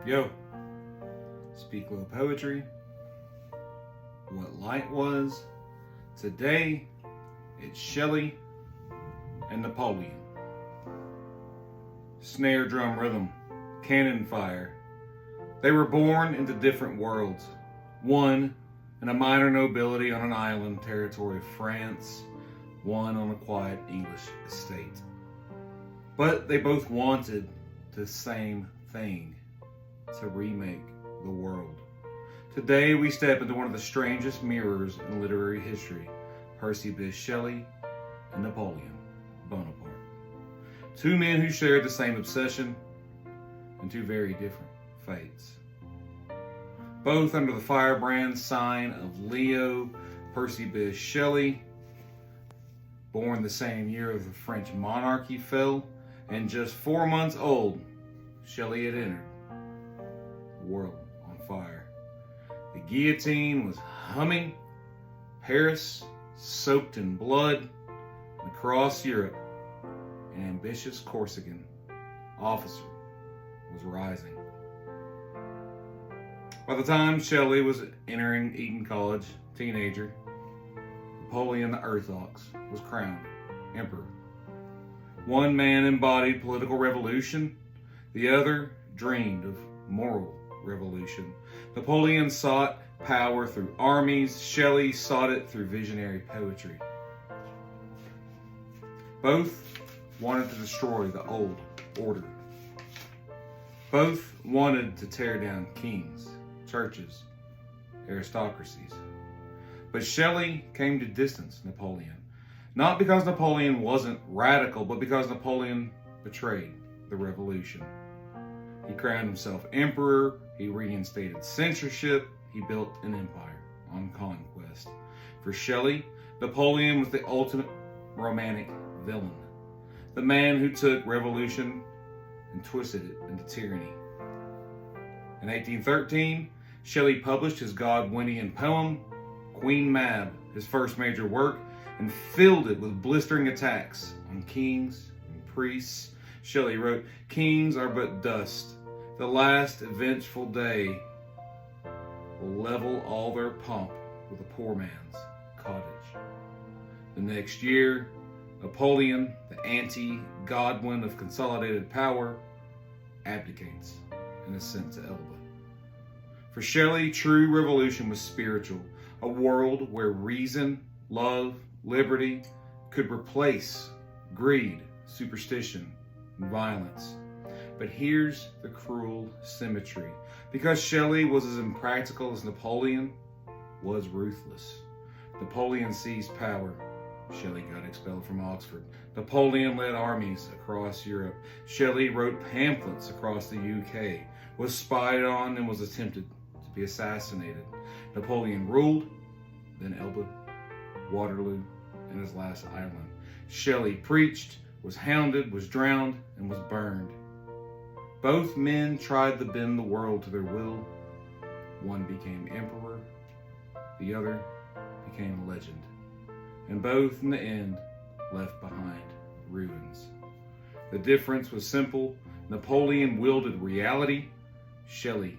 Yo, Speak Low Poetry, What Light Was. Today, it's Shelley and Napoleon. Snare drum rhythm, cannon fire. They were born into different worlds. One in a minor nobility on an island territory of France, one on a quiet English estate. But they both wanted the same thing: to remake the world. Today we step into one of the strangest mirrors in literary history: Percy Bysshe Shelley and Napoleon Bonaparte. Two men who shared the same obsession and two very different fates. Both under the firebrand sign of Leo, Percy Bysshe Shelley, born the same year as the French monarchy fell, and just 4 months old, Shelley had entered the world on fire. The guillotine was humming, Paris soaked in blood, and across Europe, an ambitious Corsican officer was rising. By the time Shelley was entering Eton College, teenager, Napoleon the Earthox was crowned emperor. One man embodied political revolution, the other dreamed of moral revolution. Napoleon sought power through armies, Shelley sought it through visionary poetry. Both wanted to destroy the old order. Both wanted to tear down kings, churches, aristocracies. But Shelley came to distance Napoleon, not because Napoleon wasn't radical, but because Napoleon betrayed the revolution. He crowned himself emperor, he reinstated censorship, he built an empire on conquest. For Shelley, Napoleon was the ultimate romantic villain, the man who took revolution and twisted it into tyranny. In 1813, Shelley published his Godwinian poem, Queen Mab, his first major work, and filled it with blistering attacks on kings and priests. Shelley wrote, "Kings are but dust. The last eventful day will level all their pomp with a poor man's cottage." The next year, Napoleon, the anti-Godwin of consolidated power, abdicates and is sent to Elba. For Shelley, true revolution was spiritual, a world where reason, love, liberty could replace greed, superstition, and violence. But here's the cruel symmetry. Because Shelley was as impractical as Napoleon was ruthless. Napoleon seized power. Shelley got expelled from Oxford. Napoleon led armies across Europe. Shelley wrote pamphlets across the UK, was spied on, and was attempted to be assassinated. Napoleon ruled, then Elba, Waterloo, and his last island. Shelley preached, was hounded, was drowned, and was burned. Both men tried to bend the world to their will. One became emperor, the other became a legend. And both, in the end, left behind ruins. The difference was simple. Napoleon wielded reality, Shelley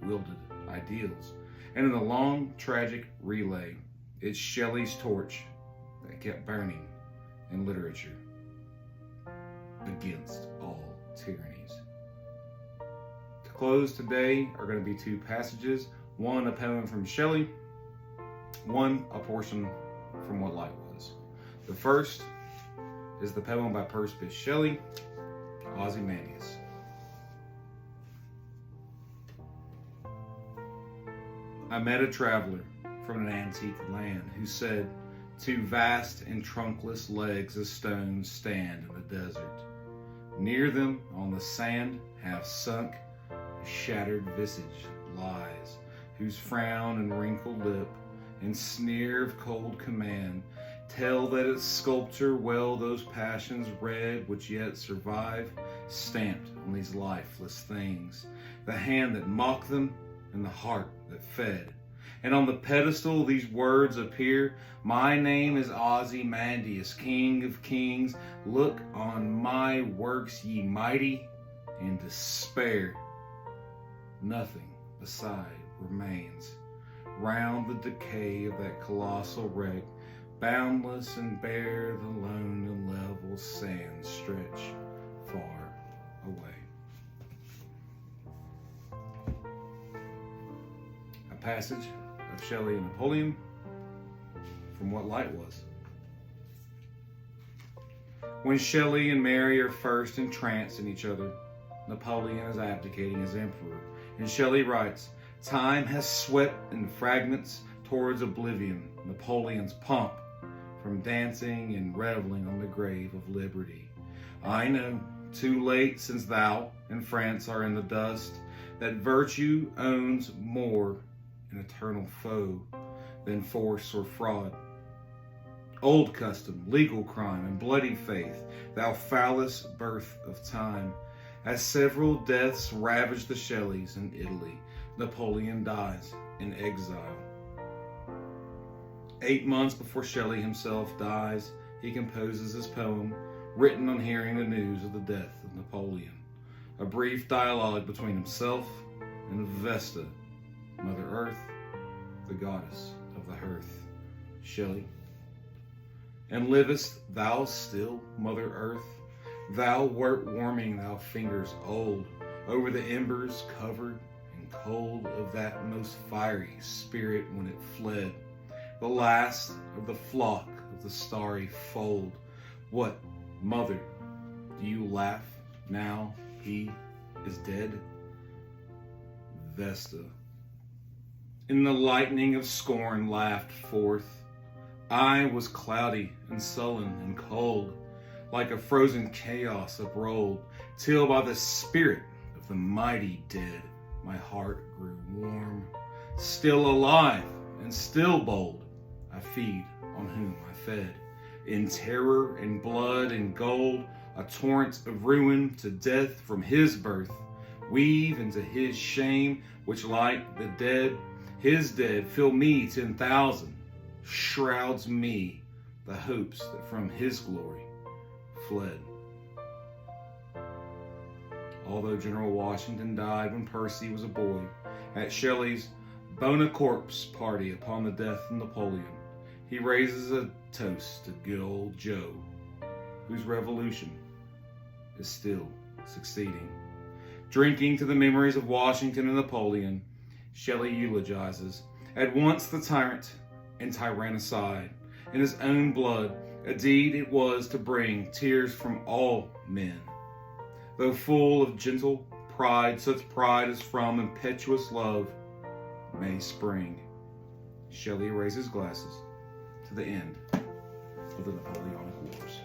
wielded ideals. And in the long, tragic relay, it's Shelley's torch that kept burning in literature against all tyrannies. To close today are going to be two passages. One, a poem from Shelley. One, a portion from What Light Was. The first is the poem by Percy Bysshe Shelley, Ozymandias. I met a traveler from an antique land who said, "Two vast and trunkless legs of stone stand in the desert. Near them, on the sand, half sunk, a shattered visage lies, whose frown and wrinkled lip and sneer of cold command tell that its sculptor well those passions read which yet survive, stamped on these lifeless things, the hand that mocked them and the heart that fed. And on the pedestal these words appear, my name is Ozymandias, King of Kings. Look on my works, ye mighty, and despair." nothing beside remains. Round the decay of that colossal wreck, boundless and bare, the lone and level sands stretch far away. A passage of Shelley and Napoleon from What Light Was. When Shelley and Mary are first entranced in each other, Napoleon is abdicating as emperor, and Shelley writes, "Time has swept in fragments towards oblivion Napoleon's pomp, from dancing and reveling on the grave of liberty. I know, too late since thou and France are in the dust, that virtue owns more an eternal foe than force or fraud. Old custom, legal crime, and bloody faith, thou foulest birth of time. As several deaths ravage the Shelleys in Italy, Napoleon dies in exile." 8 months before Shelley himself dies, he composes his poem, written on hearing the news of the death of Napoleon. A brief dialogue between himself and Vesta, Mother Earth, the goddess of the hearth. Shelley: "And livest thou still, Mother Earth? Thou wert warming thy fingers old over the embers covered and cold of that most fiery spirit when it fled, the last of the flock of the starry fold. What, mother, do you laugh now he is dead?" Vesta: "In the lightning of scorn laughed forth. I was cloudy and sullen and cold, like a frozen chaos uprolled, till by the spirit of the mighty dead my heart grew warm. Still alive and still bold, I feed on whom I fed. In terror and blood and gold, a torrent of ruin to death from his birth, weave into his shame, which like the dead, his dead fill me 10,000, shrouds me the hopes that from his glory fled." Although General Washington died when Percy was a boy, at Shelley's Bonacorp's party upon the death of Napoleon, he raises a toast to good old Joe, whose revolution is still succeeding. Drinking to the memories of Washington and Napoleon, Shelley eulogizes at once the tyrant and tyrannicide in his own blood, a deed it was to bring tears from all men. Though full of gentle pride, such pride as from impetuous love may spring. Shelley raises glasses to the end of the Napoleonic Wars.